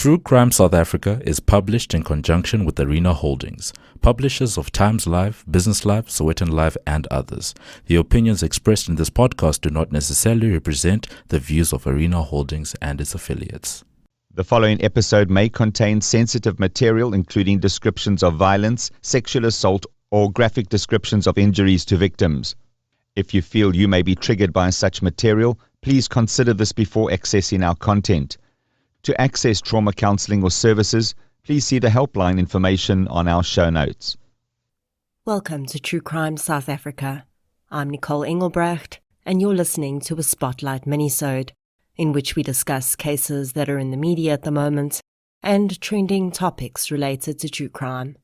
True Crime South Africa is published in conjunction with Arena Holdings, publishers of Times Live, Business Live, Sowetan Live, and others. The opinions expressed in this podcast do not necessarily represent the views of Arena Holdings and its affiliates. The following episode may contain sensitive material, including descriptions of violence, sexual assault, or graphic descriptions of injuries to victims. If you feel you may be triggered by such material, please consider this before accessing our content. To access trauma counseling or services, please see the helpline information on our show notes. Welcome to True Crime South Africa. I'm Nicole Engelbrecht, and you're listening to a Spotlight Minisode, in which we discuss cases that are in the media at the moment and trending topics related to true crime.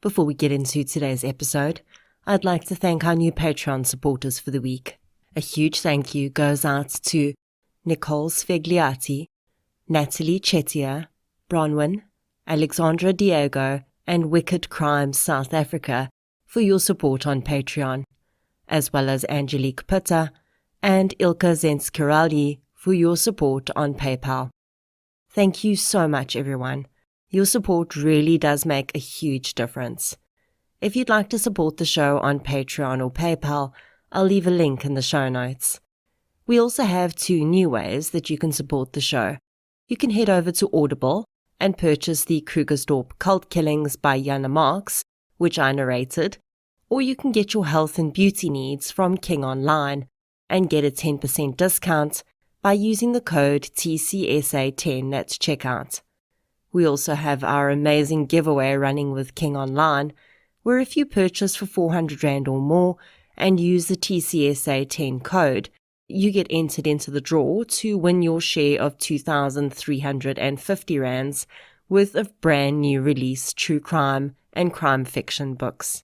Before we get into today's episode, I'd like to thank our new Patreon supporters for the week. A huge thank you goes out to Nicole Svegliati, Natalie Chetia, Bronwyn, Alexandra Diego, and Wicked Crimes South Africa for your support on Patreon, as well as Angelique Pitta and Ilka Zenskirali for your support on PayPal. Thank you so much, everyone. Your support really does make a huge difference. If you'd like to support the show on Patreon or PayPal, I'll leave a link in the show notes. We also have 2 new ways that you can support the show. You can head over to Audible and purchase the Krugersdorp Cult Killings by Jana Marx, which I narrated, or you can get your health and beauty needs from King Online and get a 10% discount by using the code TCSA10 at checkout. We also have our amazing giveaway running with King Online, where if you purchase for 400 Rand or more and use the TCSA10 code, you get entered into the draw to win your share of 2,350 rands worth of brand new release true crime and crime fiction books.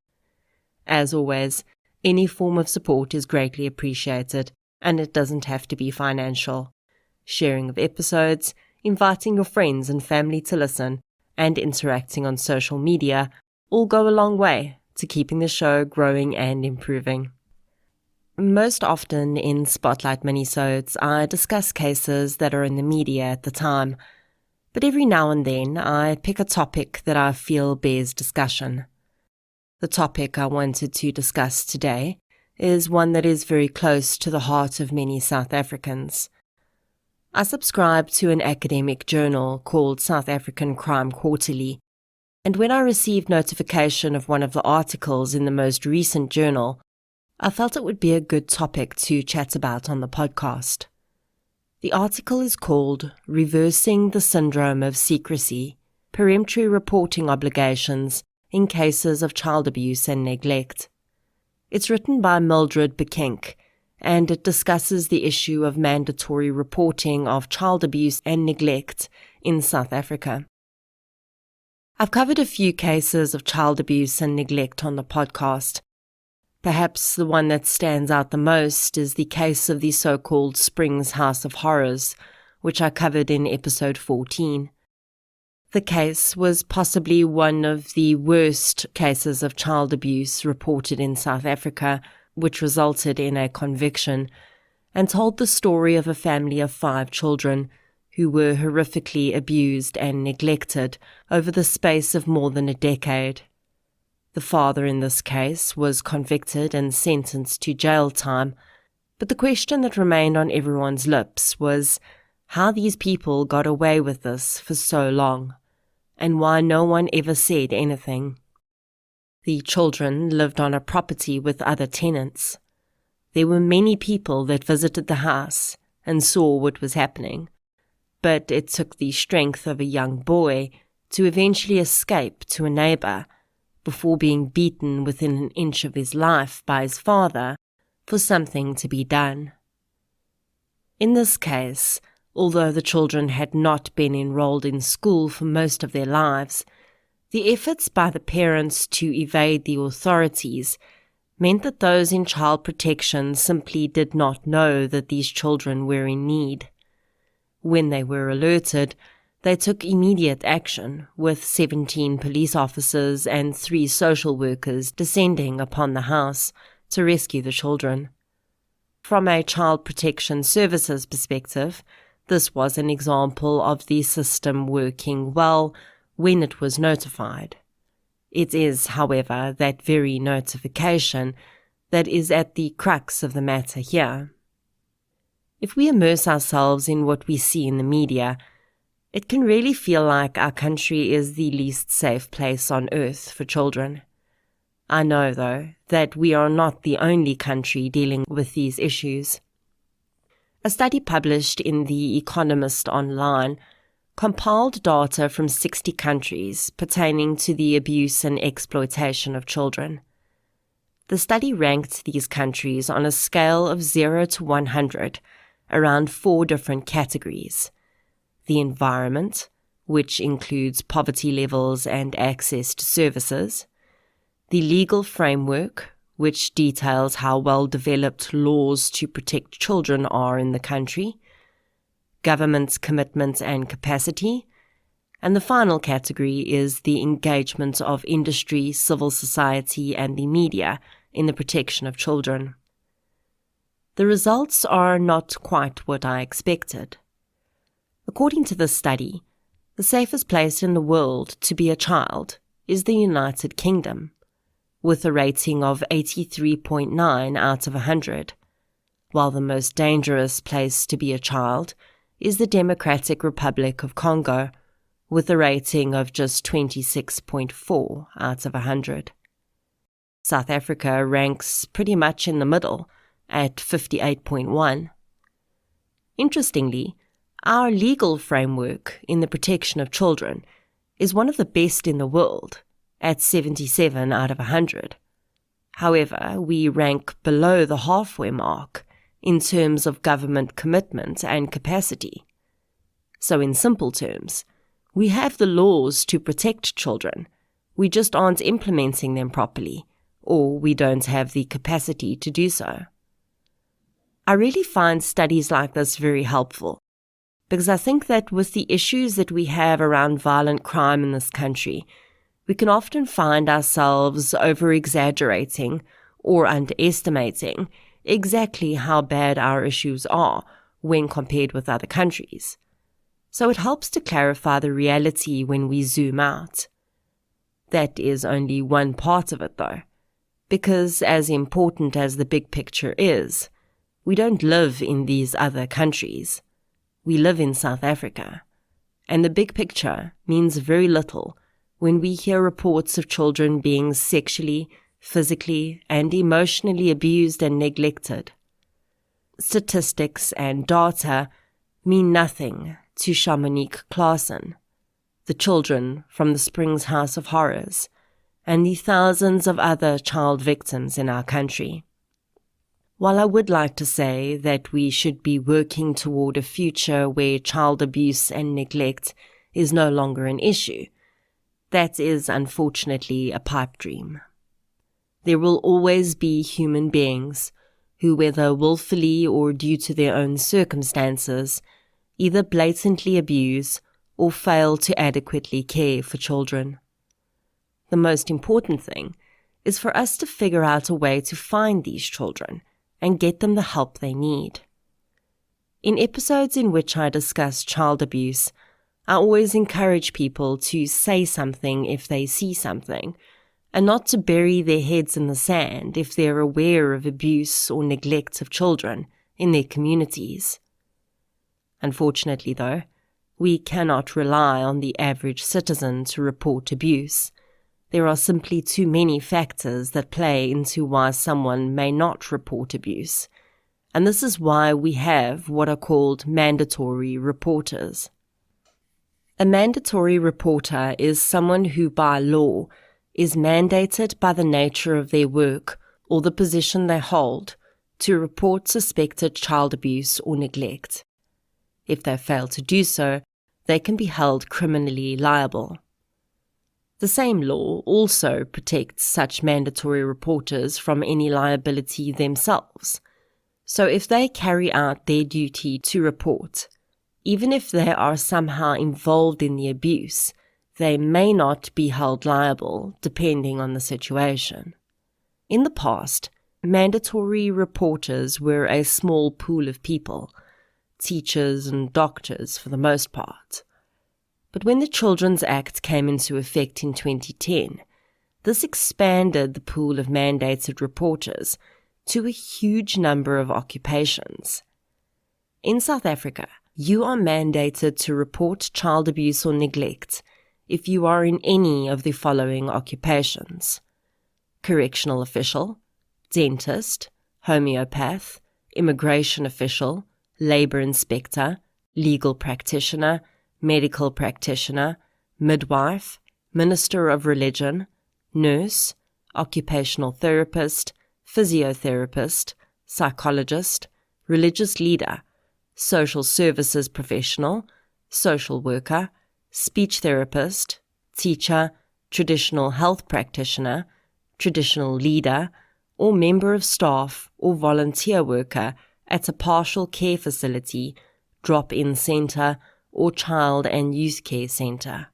As always, any form of support is greatly appreciated, and it doesn't have to be financial. Sharing of episodes, inviting your friends and family to listen, and interacting on social media all go a long way to keeping the show growing and improving. Most often in Spotlight Minisodes, I discuss cases that are in the media at the time, but every now and then I pick a topic that I feel bears discussion. The topic I wanted to discuss today is one that is very close to the heart of many South Africans. I subscribe to an academic journal called South African Crime Quarterly, and when I received notification of one of the articles in the most recent journal, I felt it would be a good topic to chat about on the podcast. The article is called Reversing the Syndrome of Secrecy, Peremptory Reporting Obligations in Cases of Child Abuse and Neglect. It's written by Mildred Bekink, and it discusses the issue of mandatory reporting of child abuse and neglect in South Africa. I've covered a few cases of child abuse and neglect on the podcast. Perhaps the one that stands out the most is the case of the so-called Springs House of Horrors, which I covered in episode 14. The case was possibly one of the worst cases of child abuse reported in South Africa, which resulted in a conviction, and told the story of a family of 5 children who were horrifically abused and neglected over the space of more than a decade. The father in this case was convicted and sentenced to jail time, but the question that remained on everyone's lips was how these people got away with this for so long, and why no one ever said anything. The children lived on a property with other tenants. There were many people that visited the house and saw what was happening, but it took the strength of a young boy to eventually escape to a neighbor before being beaten within an inch of his life by his father for something to be done. In this case, although the children had not been enrolled in school for most of their lives, the efforts by the parents to evade the authorities meant that those in child protection simply did not know that these children were in need. When they were alerted, they took immediate action, with 17 police officers and 3 social workers descending upon the house to rescue the children. From a child protection services perspective, This was an example of the system working well when it was notified. It is, however, that very notification that is at the crux of the matter here. If we immerse ourselves in what we see in the media, it can really feel like our country is the least safe place on earth for children. I know, though, that we are not the only country dealing with these issues. A study published in The Economist Online compiled data from 60 countries pertaining to the abuse and exploitation of children. The study ranked these countries on a scale of 0 to 100 around 4 different categories: the environment, which includes poverty levels and access to services; the legal framework, which details how well-developed laws to protect children are in the country; government's commitment and capacity; and the final category is the engagement of industry, civil society, and the media in the protection of children. The results are not quite what I expected. According to this study, the safest place in the world to be a child is the United Kingdom, with a rating of 83.9 out of 100, while the most dangerous place to be a child is the Democratic Republic of Congo, with a rating of just 26.4 out of 100. South Africa ranks pretty much in the middle, at 58.1. Interestingly, our legal framework in the protection of children is one of the best in the world, at 77 out of 100. However, we rank below the halfway mark in terms of government commitment and capacity. So in simple terms, we have the laws to protect children, we just aren't implementing them properly, or we don't have the capacity to do so. I really find studies like this very helpful, because I think that with the issues that we have around violent crime in this country, we can often find ourselves over-exaggerating or underestimating exactly how bad our issues are when compared with other countries. So it helps to clarify the reality when we zoom out. That is only one part of it, though, because as important as the big picture is, we don't live in these other countries. We live in South Africa, and the big picture means very little when we hear reports of children being sexually, physically, and emotionally abused and neglected. Statistics and data mean nothing to Shamonique Claassen, the children from the Springs House of Horrors, and the thousands of other child victims in our country. While I would like to say that we should be working toward a future where child abuse and neglect is no longer an issue, that is unfortunately a pipe dream. There will always be human beings who, whether willfully or due to their own circumstances, either blatantly abuse or fail to adequately care for children. The most important thing is for us to figure out a way to find these children and get them the help they need. In episodes in which I discuss child abuse, I always encourage people to say something if they see something, and not to bury their heads in the sand if they're aware of abuse or neglect of children in their communities. Unfortunately, though, we cannot rely on the average citizen to report abuse. There are simply too many factors that play into why someone may not report abuse, and this is why we have what are called mandatory reporters. A mandatory reporter is someone who, by law, is mandated by the nature of their work or the position they hold to report suspected child abuse or neglect. If they fail to do so, they can be held criminally liable. The same law also protects such mandatory reporters from any liability themselves. So if they carry out their duty to report, even if they are somehow involved in the abuse, they may not be held liable depending on the situation. In the past, mandatory reporters were a small pool of people, teachers and doctors for the most part. But when the Children's Act came into effect in 2010, this expanded the pool of mandated reporters to a huge number of occupations. In South Africa, you are mandated to report child abuse or neglect if you are in any of the following occupations: correctional official, dentist, homeopath, immigration official, labour inspector, legal practitioner, medical practitioner, midwife, minister of religion, nurse, occupational therapist, physiotherapist, psychologist, religious leader, social services professional, social worker, speech therapist, teacher, traditional health practitioner, traditional leader, or member of staff or volunteer worker at a partial care facility, drop-in centre, or child and youth care centre.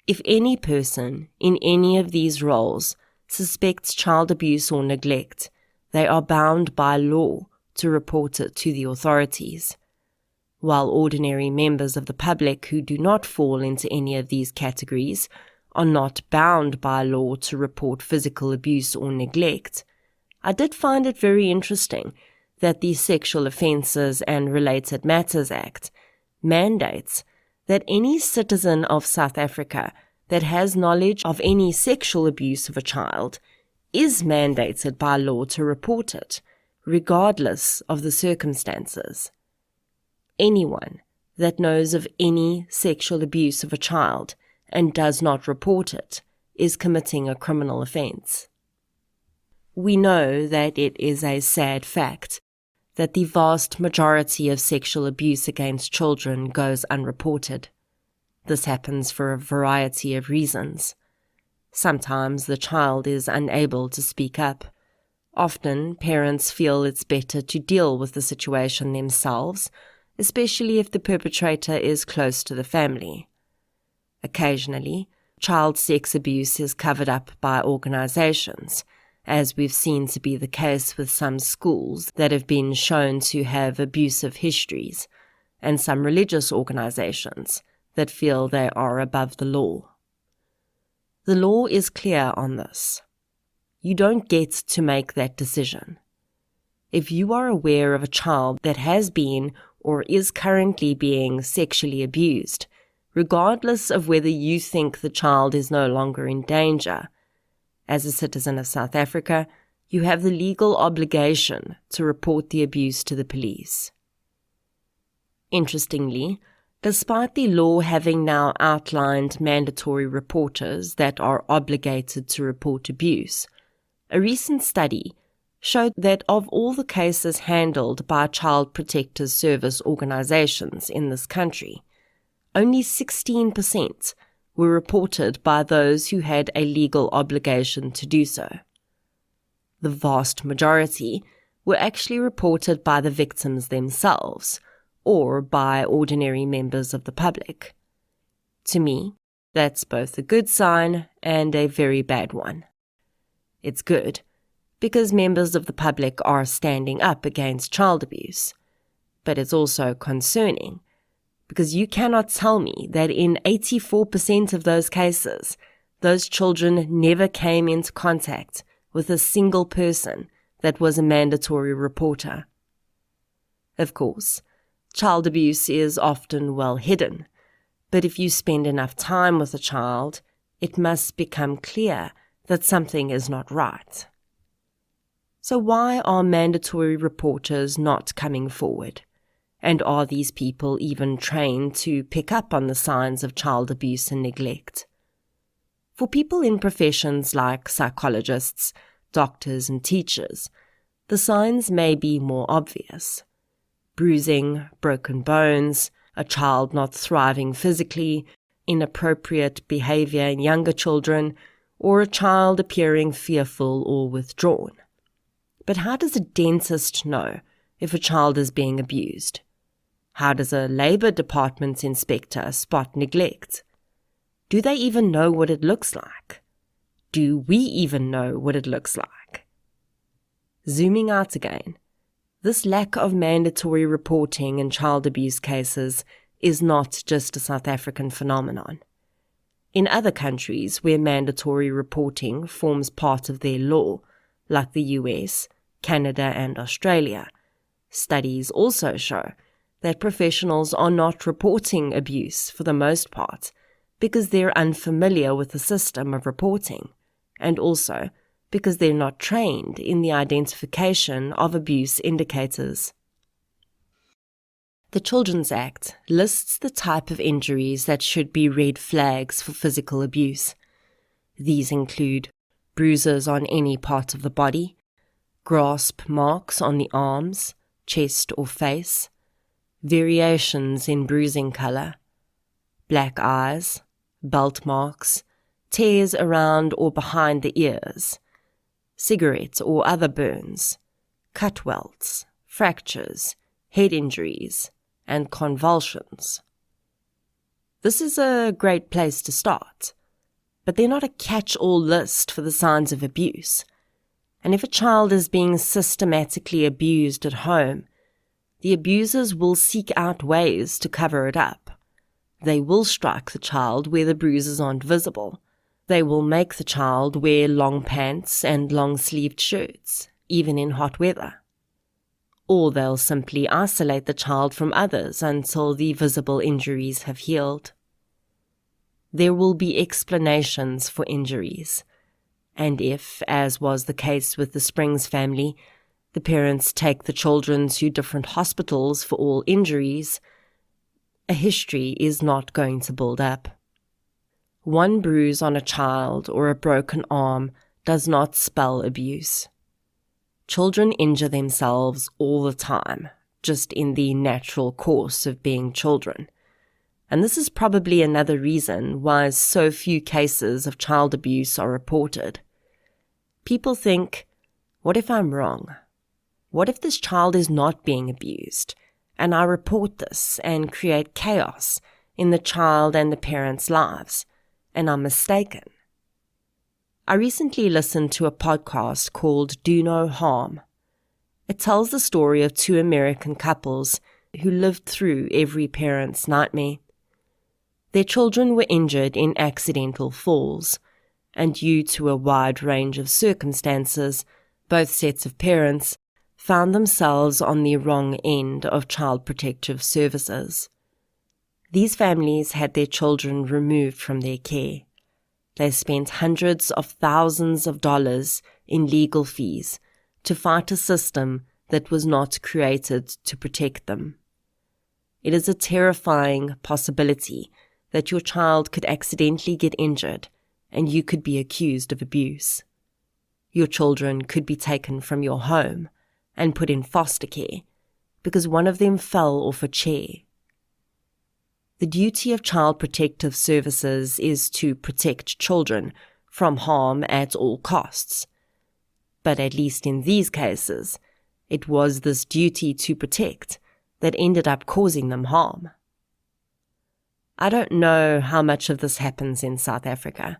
If any person in any of these roles suspects child abuse or neglect, they are bound by law to report it to the authorities, while ordinary members of the public who do not fall into any of these categories are not bound by law to report physical abuse or neglect. I did find it very interesting that the Sexual Offences and Related Matters Act mandates that any citizen of South Africa that has knowledge of any sexual abuse of a child is mandated by law to report it, regardless of the circumstances. Anyone that knows of any sexual abuse of a child and does not report it is committing a criminal offence. We know that it is a sad fact that the vast majority of sexual abuse against children goes unreported. This happens for a variety of reasons. Sometimes the child is unable to speak up. Often, parents feel it's better to deal with the situation themselves, especially if the perpetrator is close to the family. Occasionally, child sex abuse is covered up by organizations, as we've seen to be the case with some schools that have been shown to have abusive histories, and some religious organizations that feel they are above the law. The law is clear on this. You don't get to make that decision. If you are aware of a child that has been or is currently being sexually abused, regardless of whether you think the child is no longer in danger, as a citizen of South Africa, you have the legal obligation to report the abuse to the police. Interestingly, despite the law having now outlined mandatory reporters that are obligated to report abuse, a recent study showed that of all the cases handled by Child Protective Service organizations in this country, only 16% were reported by those who had a legal obligation to do so. The vast majority were actually reported by the victims themselves or by ordinary members of the public. To me, that's both a good sign and a very bad one. It's good because members of the public are standing up against child abuse, but it's also concerning because you cannot tell me that in 84% of those cases, those children never came into contact with a single person that was a mandatory reporter. Of course, child abuse is often well hidden, but if you spend enough time with a child, it must become clear that something is not right. So why are mandatory reporters not coming forward? And are these people even trained to pick up on the signs of child abuse and neglect? For people in professions like psychologists, doctors, and teachers, the signs may be more obvious. Bruising, broken bones, a child not thriving physically, inappropriate behavior in younger children, or a child appearing fearful or withdrawn. But how does a dentist know if a child is being abused? How does a Labour Department inspector spot neglect? Do they even know what it looks like? Do we even know what it looks like? Zooming out again, This lack of mandatory reporting in child abuse cases is not just a South African phenomenon. In other countries where mandatory reporting forms part of their law, like the US, Canada, and Australia, studies also show that professionals are not reporting abuse for the most part because they're unfamiliar with the system of reporting, and also because they're not trained in the identification of abuse indicators. The Children's Act lists the type of injuries that should be red flags for physical abuse. These include bruises on any part of the body, grasp marks on the arms, chest or face, variations in bruising color, black eyes, belt marks, tears around or behind the ears, cigarette or other burns, cut welts, fractures, head injuries, and convulsions. This is a great place to start, but they're not a catch-all list for the signs of abuse. And if a child is being systematically abused at home, the abusers will seek out ways to cover it up. They will strike the child where the bruises aren't visible. They will make the child wear long pants and long-sleeved shirts, even in hot weather. Or they'll simply isolate the child from others until the visible injuries have healed. There will be explanations for injuries, and if, as was the case with the Springs family, the parents take the children to different hospitals for all injuries, a history is not going to build up. One bruise on a child or a broken arm does not spell abuse. Children injure themselves all the time, just in the natural course of being children. And this is probably another reason why so few cases of child abuse are reported. People think, what if I'm wrong? What if this child is not being abused, and I report this and create chaos in the child and the parents' lives, and I'm mistaken? I recently listened to a podcast called Do No Harm. It tells the story of two American couples who lived through every parent's nightmare. Their children were injured in accidental falls, and due to a wide range of circumstances, both sets of parents found themselves on the wrong end of child protective services. These families had their children removed from their care. They spent hundreds of thousands of dollars in legal fees to fight a system that was not created to protect them. It is a terrifying possibility that your child could accidentally get injured and you could be accused of abuse. Your children could be taken from your home and put in foster care because one of them fell off a chair. The duty of child protective services is to protect children from harm at all costs. But at least in these cases, it was this duty to protect that ended up causing them harm. I don't know how much of this happens in South Africa.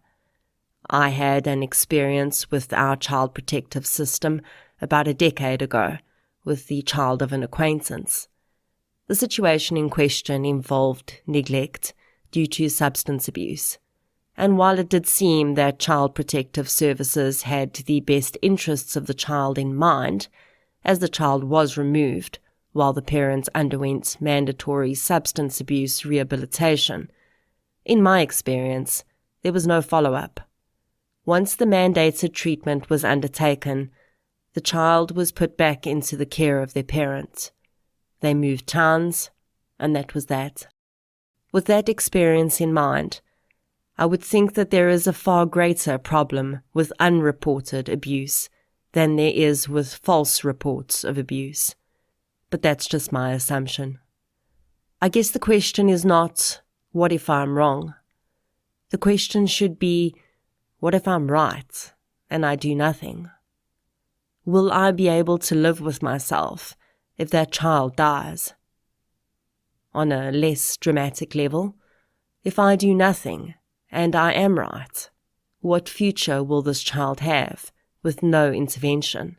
I had an experience with our child protective system about a decade ago with the child of an acquaintance. The situation in question involved neglect due to substance abuse, and while it did seem that child protective services had the best interests of the child in mind, as the child was removed while the parents underwent mandatory substance abuse rehabilitation, in my experience, there was no follow-up. Once the mandated treatment was undertaken, the child was put back into the care of their parent. They moved towns, and that was that. With that experience in mind, I would think that there is a far greater problem with unreported abuse than there is with false reports of abuse. But that's just my assumption. I guess the question is not, what if I'm wrong? The question should be, what if I'm right and I do nothing? Will I be able to live with myself if that child dies? On a less dramatic level, if I do nothing and I am right, what future will this child have with no intervention?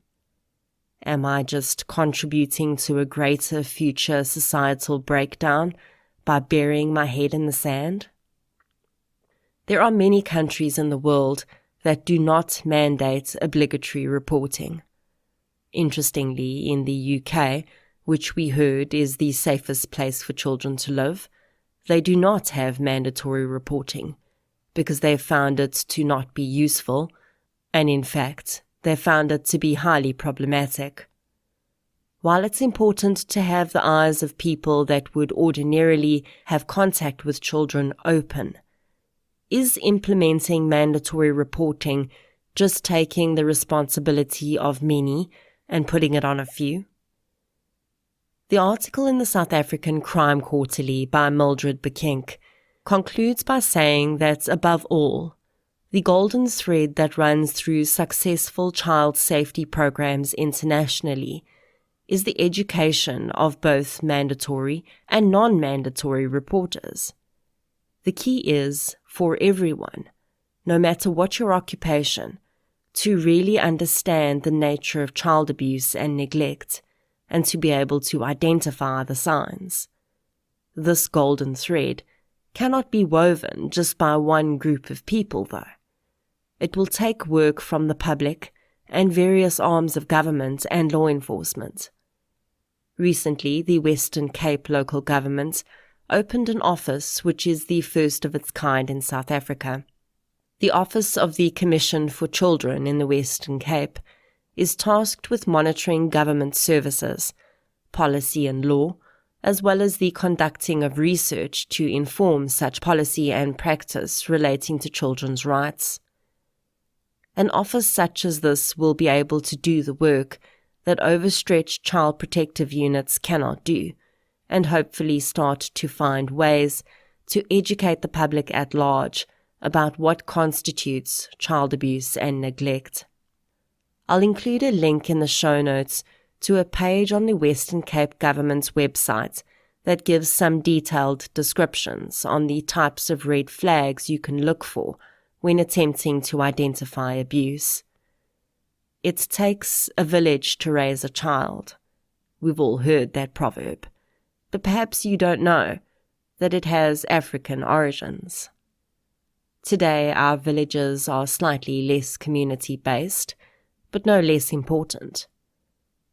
Am I just contributing to a greater future societal breakdown by burying my head in the sand? There are many countries in the world that do not mandate obligatory reporting. Interestingly, in the UK, which we heard is the safest place for children to live, they do not have mandatory reporting because they have found it to not be useful, and in fact, they found it to be highly problematic. While it's important to have the eyes of people that would ordinarily have contact with children open, is implementing mandatory reporting just taking the responsibility of many and putting it on a few? The article in the South African Crime Quarterly by Mildred Bekink concludes by saying that, above all, the golden thread that runs through successful child safety programs internationally is the education of both mandatory and non-mandatory reporters. The key is, for everyone, no matter what your occupation, to really understand the nature of child abuse and neglect, and to be able to identify the signs. This golden thread cannot be woven just by one group of people, though. It will take work from the public and various arms of government and law enforcement. Recently, the Western Cape local government opened an office which is the first of its kind in South Africa. The Office of the Commission for Children in the Western Cape is tasked with monitoring government services, policy and law, as well as the conducting of research to inform such policy and practice relating to children's rights. An office such as this will be able to do the work that overstretched child protective units cannot do, and hopefully start to find ways to educate the public at large about what constitutes child abuse and neglect. I'll include a link in the show notes to a page on the Western Cape Government's website that gives some detailed descriptions on the types of red flags you can look for when attempting to identify abuse. It takes a village to raise a child. We've all heard that proverb, but perhaps you don't know that it has African origins. Today, our villages are slightly less community-based, but no less important.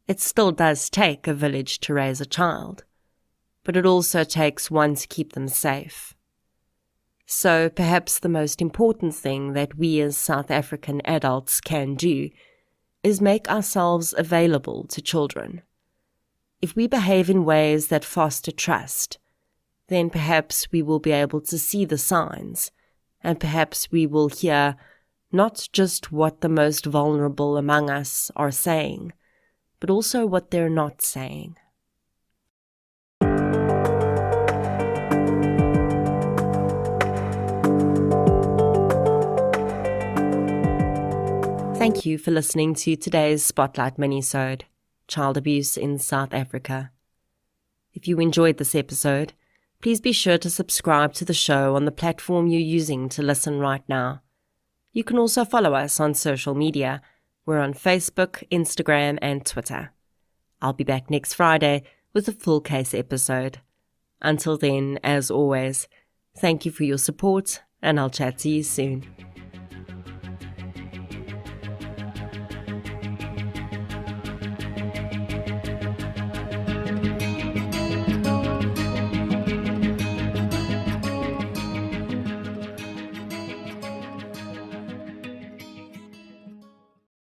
It still does take a village to raise a child, but it also takes one to keep them safe. So perhaps the most important thing that we as South African adults can do is make ourselves available to children. If we behave in ways that foster trust, then perhaps we will be able to see the signs, and perhaps we will hear not just what the most vulnerable among us are saying, but also what they're not saying. Thank you for listening to today's Spotlight Minisode, Child Abuse in South Africa. If you enjoyed this episode, please be sure to subscribe to the show on the platform you're using to listen right now. You can also follow us on social media. We're on Facebook, Instagram, and Twitter. I'll be back next Friday with a full case episode. Until then, as always, thank you for your support, and I'll chat to you soon.